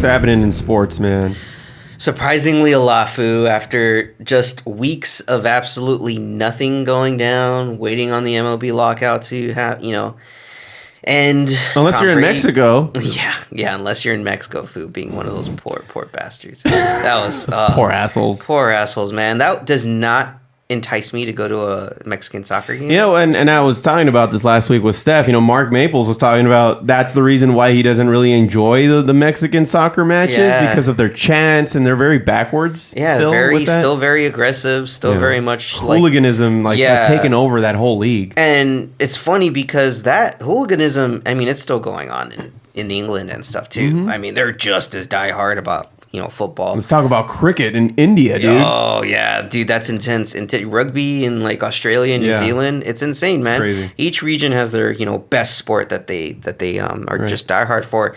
What's happening in sports, man? Surprisingly, a lot, Fu. After just weeks of absolutely nothing going down, waiting on the MLB lockout to have, and Unless Tom you're in Brady- Mexico. Yeah, unless you're in Mexico, Fu, being one of those poor bastards. That was Poor assholes. Poor assholes, man. That does not entice me to go to a Mexican soccer game. And I was talking about this last week with Steph. Mark Maples was talking about that's the reason why he doesn't really enjoy the Mexican soccer matches because of their chants, and they're very backwards. Yeah, still very aggressive, very much hooliganism has taken over that whole league. And it's funny because that hooliganism, it's still going on in England and stuff too. Mm-hmm. They're just as diehard about football. Let's talk about cricket in India, dude. Oh yeah, dude, that's intense. Rugby in like Australia and New Zealand, it's insane, man. Crazy. Each region has their best sport that they are just diehard for,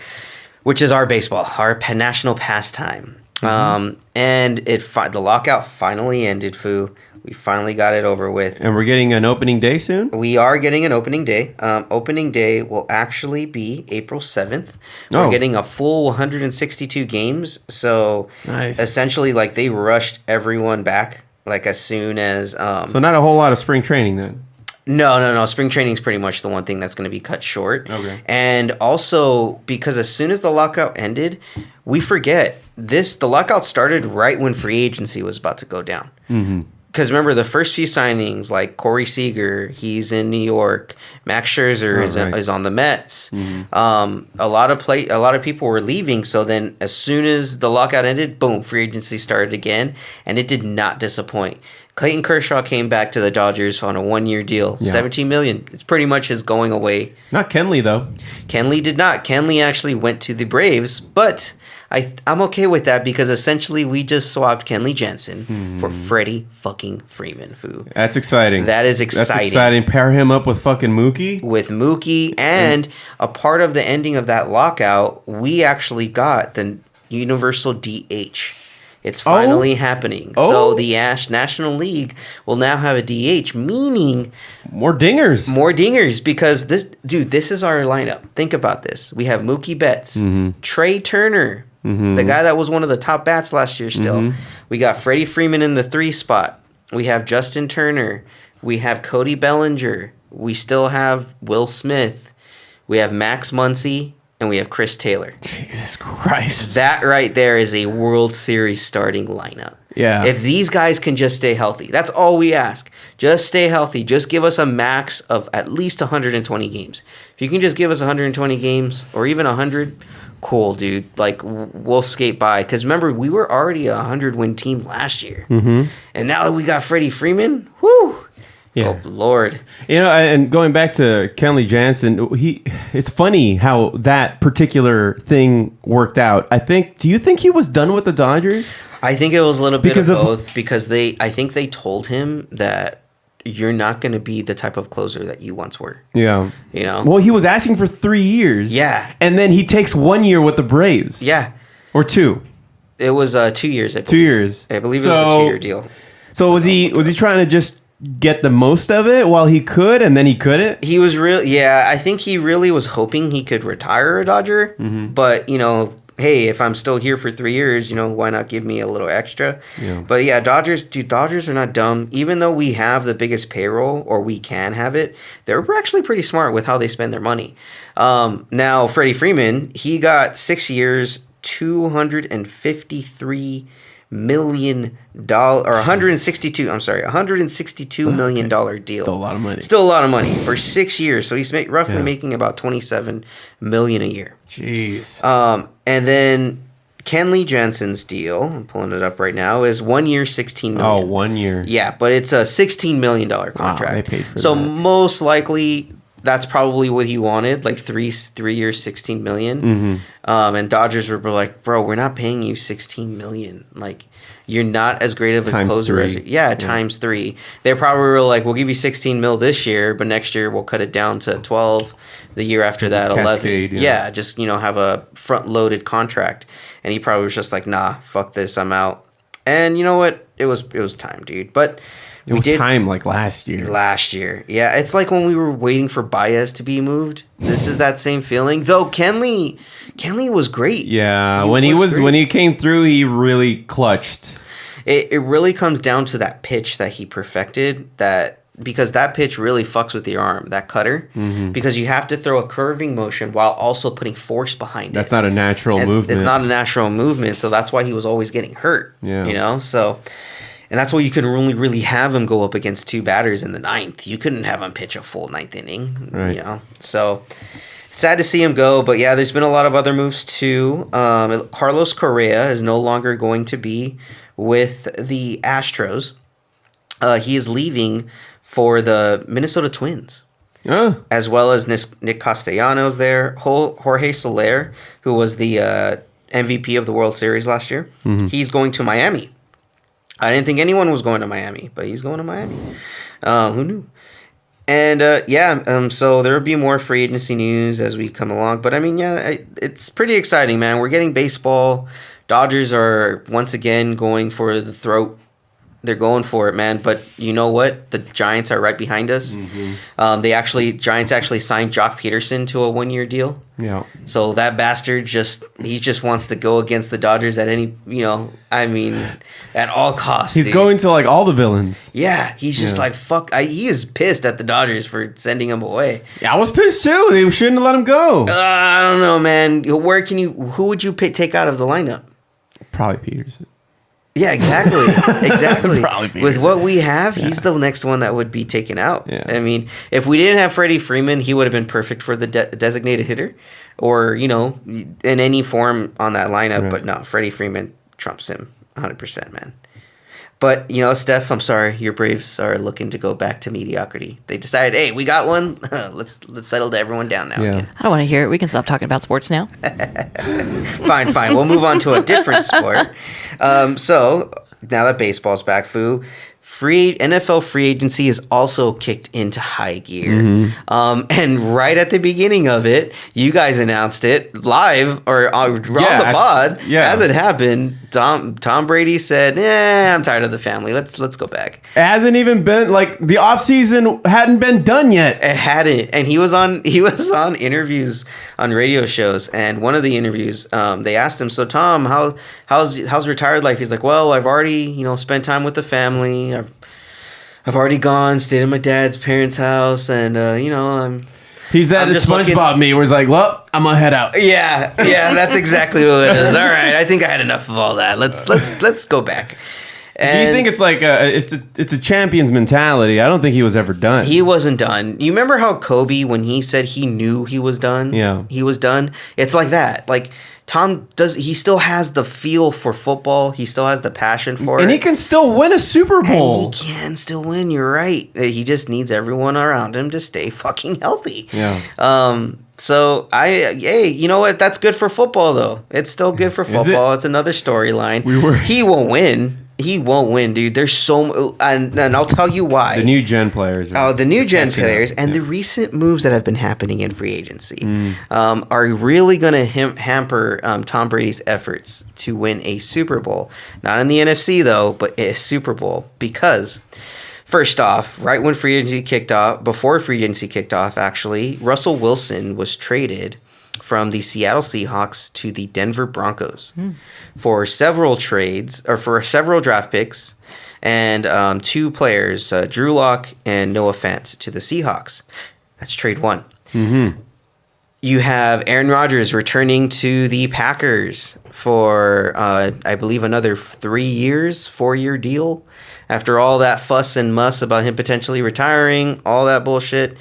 which is our baseball, our national pastime. And the lockout finally ended, Fu. We finally got it over with. And we're getting an opening day soon? We are getting an opening day. Opening day will actually be April 7th. We're getting a full 162 games. So essentially, they rushed everyone back as soon as... so not a whole lot of spring training then? No. Spring training is pretty much the one thing that's going to be cut short. Okay. And also, because as soon as the lockout ended, we forget the lockout started right when free agency was about to go down. Mm-hmm. Because remember, the first few signings, like Corey Seager, he's in New York. Max Scherzer is on the Mets. Mm-hmm. A lot of people were leaving. So then, as soon as the lockout ended, boom, free agency started again, and it did not disappoint. Clayton Kershaw came back to the Dodgers on a 1-year deal, $17 million. It's pretty much his going away. Not Kenley though. Kenley did not. Kenley actually went to the Braves, but I'm okay with that because essentially we just swapped Kenley Jansen for Freddie fucking Freeman, Fu. That's exciting. That is exciting. That's exciting. Pair him up with fucking Mookie. With Mookie, and a part of the ending of that lockout, we actually got the universal DH. It's finally happening. So the National League will now have a DH, meaning more dingers. Because this is our lineup. Think about this. We have Mookie Betts, Trey Turner, the guy that was one of the top bats last year still. We got Freddie Freeman in the 3 spot. We have Justin Turner. We have Cody Bellinger. We still have Will Smith. We have Max Muncy. And we have Chris Taylor. Jesus Christ. That right there is a World Series starting lineup. Yeah. If these guys can just stay healthy, that's all we ask. Just stay healthy. Just give us a max of at least 120 games. If you can just give us 120 games or even 100, cool, dude. We'll skate by. Because remember, we were already a 100-win team last year. Mm-hmm. And now that we got Freddie Freeman, whoo. Yeah. Oh, Lord. And going back to Kenley Jansen, it's funny how that particular thing worked out. Do you think he was done with the Dodgers? I think it was a little bit of both because I think they told him that you're not going to be the type of closer that you once were. Yeah. Well, he was asking for 3 years. Yeah. And then he takes 1 year with the Braves. Yeah. Or 2. It was 2 years, I believe. 2 years. I believe it was a 2-year deal. So was he trying to just get the most of it while he could, and then he couldn't? He was I think he really was hoping he could retire a Dodger. Mm-hmm. But, hey, if I'm still here for 3 years, why not give me a little extra? Yeah. But yeah, Dodgers are not dumb. Even though we have the biggest payroll, or we can have it, they're actually pretty smart with how they spend their money. Now, Freddie Freeman, he got 6 years, $162 million deal. Still a lot of money. Still a lot of money for 6 years. So he's roughly making about $27 million a year. Jeez. And then Kenley Jansen's deal, I'm pulling it up right now, is 1 year, $16 million. Oh, 1 year. Yeah, but it's a $16 million contract. Wow, they paid for so that. Most likely that's probably what he wanted, 3 years, $16 million. Mm-hmm. And Dodgers were like, bro, we're not paying you $16 million. You're not as great of a closer as times 3. They probably were like, we'll give you 16 mil this year, but next year we'll cut it down to 12. The year after that, 11. Cascade, just have a front loaded contract. And he probably was just like, nah, fuck this, I'm out. And you know what? It was time, dude. But it was time like last year. Last year. Yeah, it's like when we were waiting for Baez to be moved. This is that same feeling. Though Kenley was great. Yeah, when he came through, he really clutched. It really comes down to that pitch that he perfected, because that pitch really fucks with your arm, that cutter, because you have to throw a curving motion while also putting force behind it. That's not a natural movement. It's not a natural movement, so that's why he was always getting hurt. Yeah. You know, so, and that's why you couldn't really have him go up against 2 batters in the 9th. You couldn't have him pitch a full 9th inning. Right. You know, so sad to see him go, but yeah, there's been a lot of other moves too. Carlos Correa is no longer going to be with the Astros. He is leaving for the Minnesota Twins, as well as Nick Castellanos there. Jorge Soler, who was the MVP of the World Series last year, he's going to Miami. I didn't think anyone was going to Miami, but he's going to Miami. Who knew? And so there will be more free agency news as we come along. But I mean, it's pretty exciting, man. We're getting baseball. Dodgers are once again going for the throat. They're going for it, man. But you know what? The Giants are right behind us. Giants actually signed Jock Peterson to a 1-year deal. Yeah. So that bastard just wants to go against the Dodgers at any, at all costs. He's going to like all the villains. Yeah, he's just like, fuck. He is pissed at the Dodgers for sending him away. Yeah, I was pissed too. They shouldn't have let him go. I don't know, man. Who would you take out of the lineup? Probably Peterson. Yeah, exactly. Probably with what we have, he's the next one that would be taken out. Yeah. I mean, if we didn't have Freddie Freeman, he would have been perfect for the designated hitter, or in any form on that lineup. Right. But no, Freddie Freeman trumps him 100%, man. But Steph, I'm sorry, your Braves are looking to go back to mediocrity. They decided, hey, we got one. Let's settle to everyone down now. Again. I don't want to hear it. We can stop talking about sports now. Fine. We'll move on to a different sport. So now that baseball's back, NFL free agency is also kicked into high gear. And right at the beginning of it, you guys announced it live or on the pod. As it happened, Tom Brady said, I'm tired of the family. Let's go back. It hasn't even been like the offseason hadn't been done yet. It hadn't. And he was on interviews on radio shows, and one of the interviews, they asked him, so Tom, how's retired life? He's like, well, I've already, spent time with the family. I've already gone, stayed at my dad's parents' house, and He's that SpongeBob me where he's like, well, I'm gonna head out. Yeah, that's exactly what it is. All right, I think I had enough of all that. Let's go back. And do you think it's like it's a champion's mentality? I don't think he was ever done. He wasn't done. You remember how Kobe, when he said he knew he was done? Yeah, he was done. It's like that. Like Tom he still has the feel for football. He still has the passion for it. And he can still win a Super Bowl. And he can still win. You're right. He just needs everyone around him to stay fucking healthy. Yeah. So you know what? That's good for football, though. It's still good for football. It's another storyline. He won't win. He won't win, dude. There's and I'll tell you why. The new gen players. The new gen players and the recent moves that have been happening in free agency are really going to hamper Tom Brady's efforts to win a Super Bowl. Not in the NFC, though, but a Super Bowl. Because, first off, right when free agency kicked off, before free agency kicked off, actually, Russell Wilson was traded from the Seattle Seahawks to the Denver Broncos for several trades, or for several draft picks, and 2 players, Drew Lock and Noah Fant, to the Seahawks. That's trade 1. You have Aaron Rodgers returning to the Packers for, I believe, another 4-year deal. After all that fuss and muss about him potentially retiring, all that bullshit,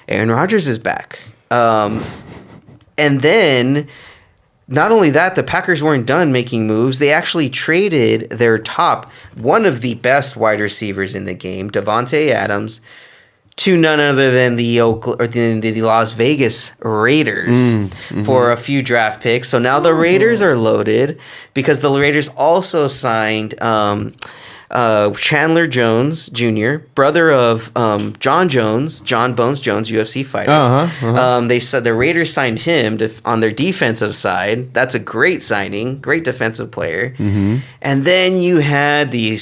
Aaron Rodgers is back. And then, not only that, the Packers weren't done making moves. They actually traded their one of the best wide receivers in the game, Davante Adams, to none other than the Las Vegas Raiders for a few draft picks. So now the Raiders are loaded because the Raiders also signed Chandler Jones Jr., brother of John Bones Jones, UFC fighter. They said the Raiders signed him on their defensive side. That's a great signing, great defensive player. And then you had the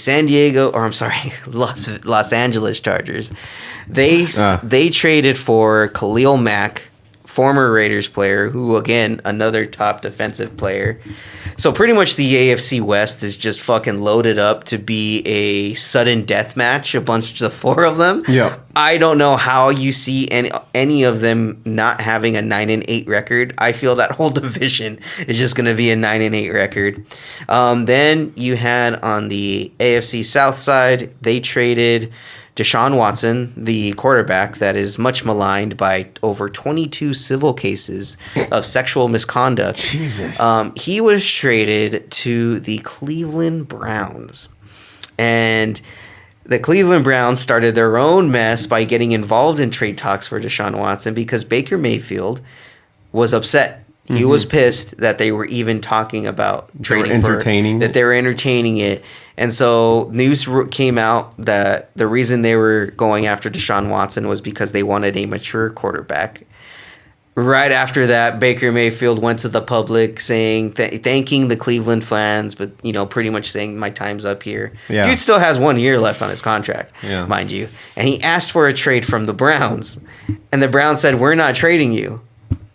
Los Angeles Chargers. They traded for Khalil Mack, former Raiders player, who, again, another top defensive player. So pretty much the AFC West is just fucking loaded up to be a sudden death match, a bunch of the four of them. Yeah. I don't know how you see any of them not having a 9-8 record. I feel that whole division is just going to be a 9-8 record. Then you had on the AFC South side, they traded Deshaun Watson, the quarterback that is much maligned by over 22 civil cases of sexual misconduct. Jesus. He was traded to the Cleveland Browns. And the Cleveland Browns started their own mess by getting involved in trade talks for Deshaun Watson because Baker Mayfield was upset. He was pissed that they were even talking about trading that they were entertaining it. And so news came out that the reason they were going after Deshaun Watson was because they wanted a mature quarterback. Right after that, Baker Mayfield went to the public saying, thanking the Cleveland fans, but, pretty much saying my time's up here. Yeah. Dude still has 1 year left on his contract, mind you. And he asked for a trade from the Browns. And the Browns said, we're not trading you.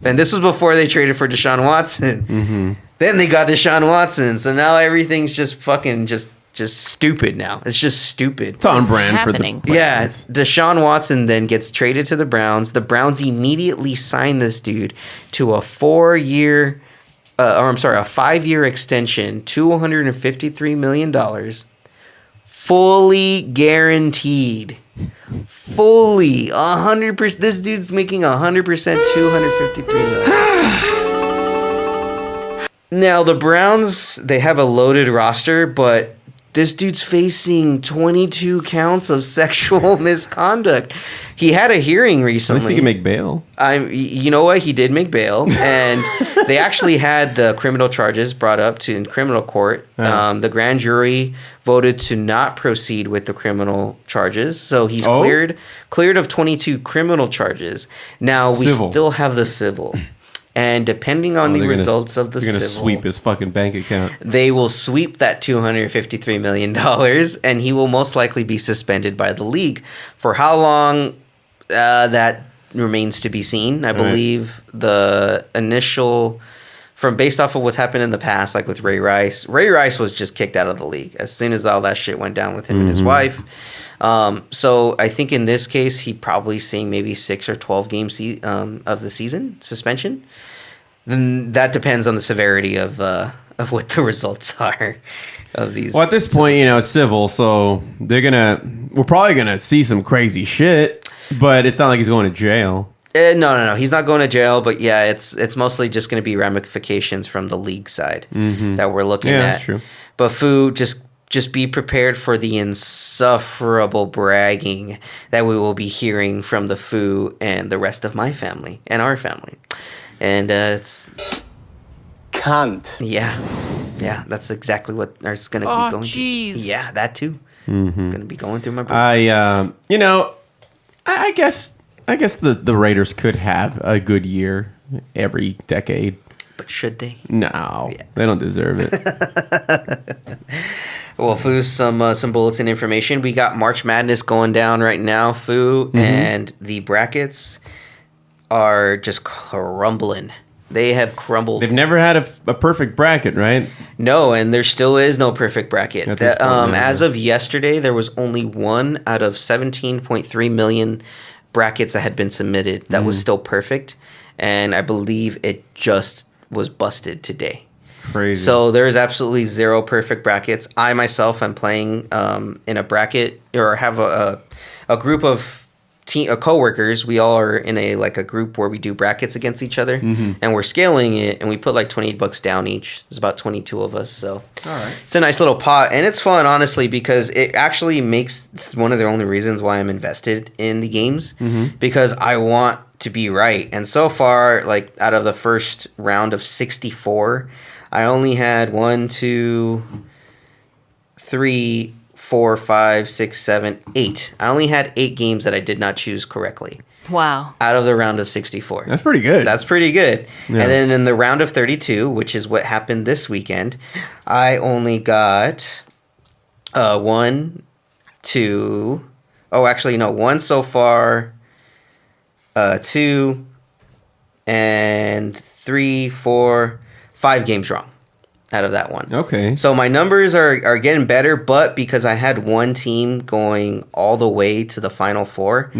And this was before they traded for Deshaun Watson. Then they got Deshaun Watson. So now everything's just fucking just stupid now. It's just stupid. It's on brand for the Browns. Yeah, Deshaun Watson then gets traded to the Browns. The Browns immediately signed this dude to a 5-year extension, $253 million, fully guaranteed. Fully 100%. This dude's making 100%, $253 million. Now the Browns, they have a loaded roster, but this dude's facing 22 counts of sexual misconduct. He had a hearing recently. At least he can make bail. You know what? He did make bail, and they actually had the criminal charges brought up in criminal court. The grand jury voted to not proceed with the criminal charges, so he's cleared of 22 criminal charges. Now we still have the civil. And depending on the results of the civil... They're going to sweep his fucking bank account. They will sweep that $253 million, and he will most likely be suspended by the league. For how long, that remains to be seen. I believe the initial... based off of what's happened in the past, like with Ray Rice was just kicked out of the league as soon as all that shit went down with him and his wife. So I think in this case, he probably seeing maybe 6 or 12 games of the season suspension. Then that depends on the severity of what the results are of these. Well, at this point, it's civil, so we're probably gonna see some crazy shit, but it's not like he's going to jail. No. He's not going to jail, but yeah, it's mostly just going to be ramifications from the league side that we're looking at. Yeah, that's true. But Fu, just be prepared for the insufferable bragging that we will be hearing from the Fu and the rest of my family and our family. And it's... Cunt. Yeah, that's exactly what is going to be going through. Yeah, that too. Going to be going through my brain. I guess the Raiders could have a good year every decade. But should they? No, they don't deserve it. Well, Fu, some bulletin information. We got March Madness going down right now, Fu, and the brackets are just crumbling. They have crumbled. They've never had a perfect bracket, right? No, and there still is no perfect bracket. As of yesterday, there was only 1 out of 17.3 million brackets that had been submitted that was still perfect, and I believe it just was busted today. Crazy. So there's absolutely 0 perfect brackets. I myself am playing in a bracket, or have a group of co-workers. We all are in a group where we do brackets against each other, and we're scaling it, and we put like $20 down each. There's about 22 of us, so all right. It's a nice little pot, and it's fun, honestly, because it actually it's one of the only reasons why I'm invested in the games, because I want to be right. And so far, out of the first round of 64, I only had 1, 2, 3, 4, 5, 6, 7, 8. I only had 8 games that I did not choose correctly. Wow. Out of the round of 64. That's pretty good. That's pretty good. Yeah. And then in the round of 32, which is what happened this weekend, I only got 1, 2. Oh, actually, no. 1 so far, 2, and 3, 4, 5 games wrong out of that one. Okay. So my numbers are getting better, but because I had one team going all the way to the Final Four,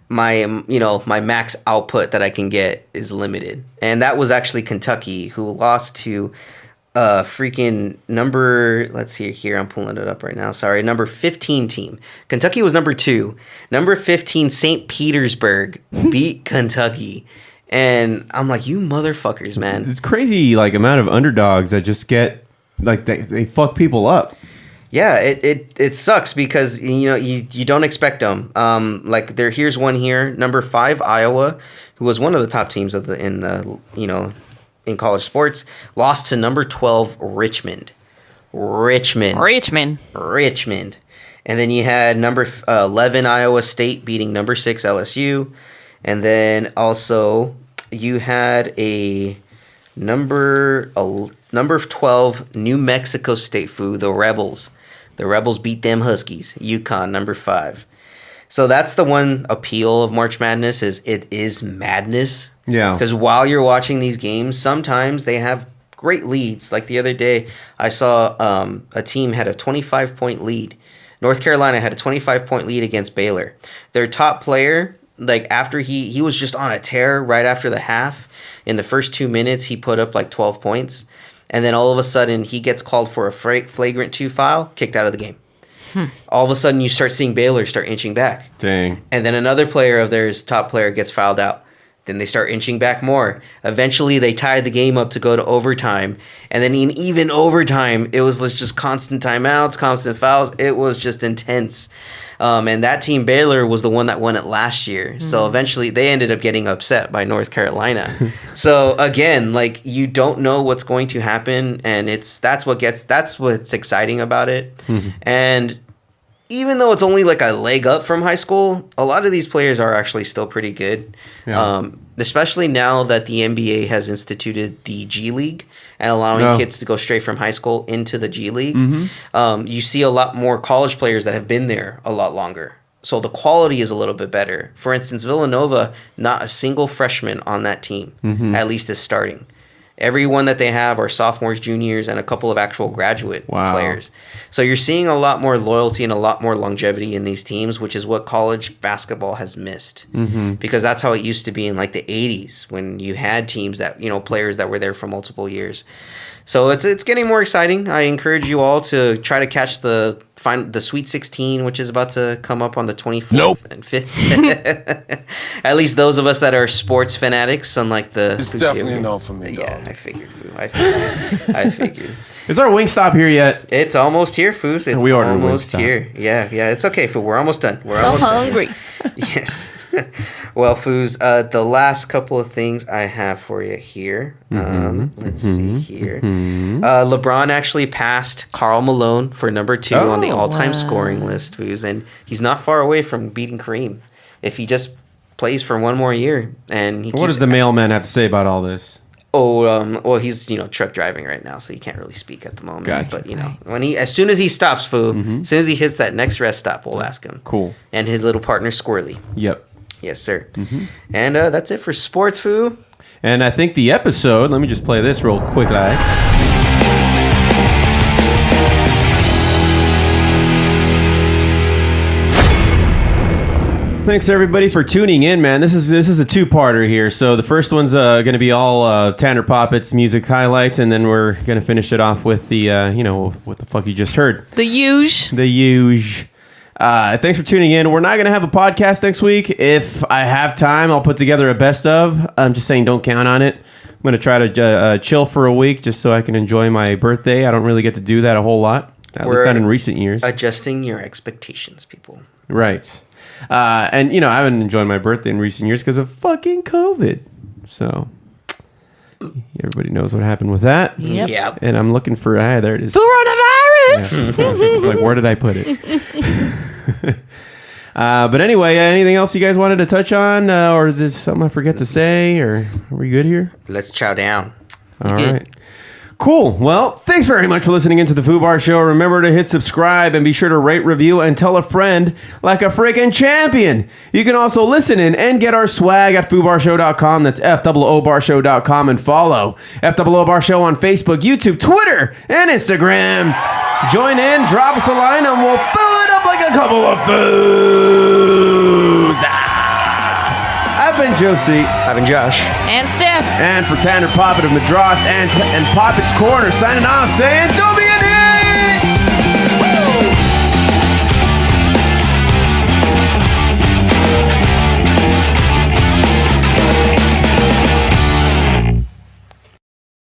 my my max output that I can get is limited. And that was actually Kentucky, who lost to freaking number, let's see here, I'm pulling it up right now. Sorry, number 15 team. Kentucky was number 2. Number 15, St. Petersburg, beat Kentucky. And I'm like, you motherfuckers, man. It's crazy, like, amount of underdogs that just get, like, they fuck people up. Yeah, it sucks because you don't expect them. Like here's one here, number 5 Iowa, who was one of the top teams in college sports, lost to number 12 Richmond. And then you had number 11 Iowa State beating number 6 LSU, and then also you had a number 12 New Mexico State the Rebels. The Rebels beat them Huskies. UConn, number 5. So that's the one appeal of March Madness is it is madness. Yeah. Because while you're watching these games, sometimes they have great leads. Like the other day, I saw a team had a 25-point lead. North Carolina had a 25-point lead against Baylor. Their top player, like after he was just on a tear right after the half. In the first 2 minutes, he put up like 12 points. And then all of a sudden, he gets called for a flagrant 2 foul, kicked out of the game. All of a sudden, you start seeing Baylor start inching back. Dang. And then another player of theirs, top player, gets fouled out. Then they start inching back more. Eventually, they tied the game up to go to overtime. And then in even overtime, it was just constant timeouts, constant fouls. It was just intense. And that team, Baylor, was the one that won it last year. So eventually, they ended up getting upset by North Carolina. So again, like you don't know what's going to happen, and that's what's exciting about it. And even though it's only like a leg up from high school, a lot of these players are actually still pretty good. Yeah. Especially now that the NBA has instituted the G League and allowing kids to go straight from high school into the G League. You see a lot more college players that have been there a lot longer. So the quality is a little bit better. For instance, Villanova, not a single freshman on that team, at least is starting. Everyone that they have are sophomores, juniors, and a couple of actual graduate players. So you're seeing a lot more loyalty and a lot more longevity in these teams, which is what college basketball has missed. Because that's how it used to be in like the 80s when you had teams that, players that were there for multiple years. So it's getting more exciting. I encourage you all to try to catch the Sweet 16, which is about to come up on the 24th and 5th. At least those of us that are sports fanatics, unlike the... It's definitely a no for me, dog. Yeah, I figured, Foo. I figured. Is our Wingstop here yet? It's almost here, Foos. It's We ordered almost Wingstop. here. Yeah, it's okay, Foo. We're almost done. We're So almost hungry. done. Yes. Well, Foos, the last couple of things I have for you here. Let's see here. LeBron actually passed Karl Malone for number 2 on the all-time scoring list, Foos, and he's not far away from beating Kareem if he just plays for one more year. And What does the mailman have to say about all this? Well, he's truck driving right now, so he can't really speak at the moment. Gotcha. But when as soon as he stops, Foo, as soon as he hits that next rest stop, we'll ask him. Cool. And his little partner Squirrely. Yep. Yes, sir. And that's it for sports, Foo. And I think the episode, let me just play this real quick, like. Thanks everybody for tuning in, man. This is a two-parter here. So the first one's going to be all Tanner Poppett's music highlights, and then we're going to finish it off with the what the fuck you just heard. The huge. Thanks for tuning in. We're not going to have a podcast next week. If I have time, I'll put together a best of. I'm just saying, don't count on it. I'm going to try to chill for a week just so I can enjoy my birthday. I don't really get to do that a whole lot, at least not in recent years. Adjusting your expectations, people. Right. And, I haven't enjoyed my birthday in recent years because of fucking COVID. So, everybody knows what happened with that. Yep. Yeah. And I'm looking for, there it is. Coronavirus. this. It's like, where did I put it? But anyway, anything else you guys wanted to touch on? Or is there something I forget to say? Or are we good here? Let's chow down. All good. right. Cool. Well, thanks very much for listening into the Foobar Show. Remember to hit subscribe and be sure to rate, review, and tell a friend like a freaking champion. You can also listen in and get our swag at FoobarShow.com. That's FOOBarshow.com, and follow FOO Bar Show on Facebook, YouTube, Twitter, and Instagram. Join in, drop us a line, and we'll fill it up like a couple of foos. I've been Josie. I've been Josh. And Steph. And for Tanner Poppet of Madras and Poppet's Corner, signing off saying, don't be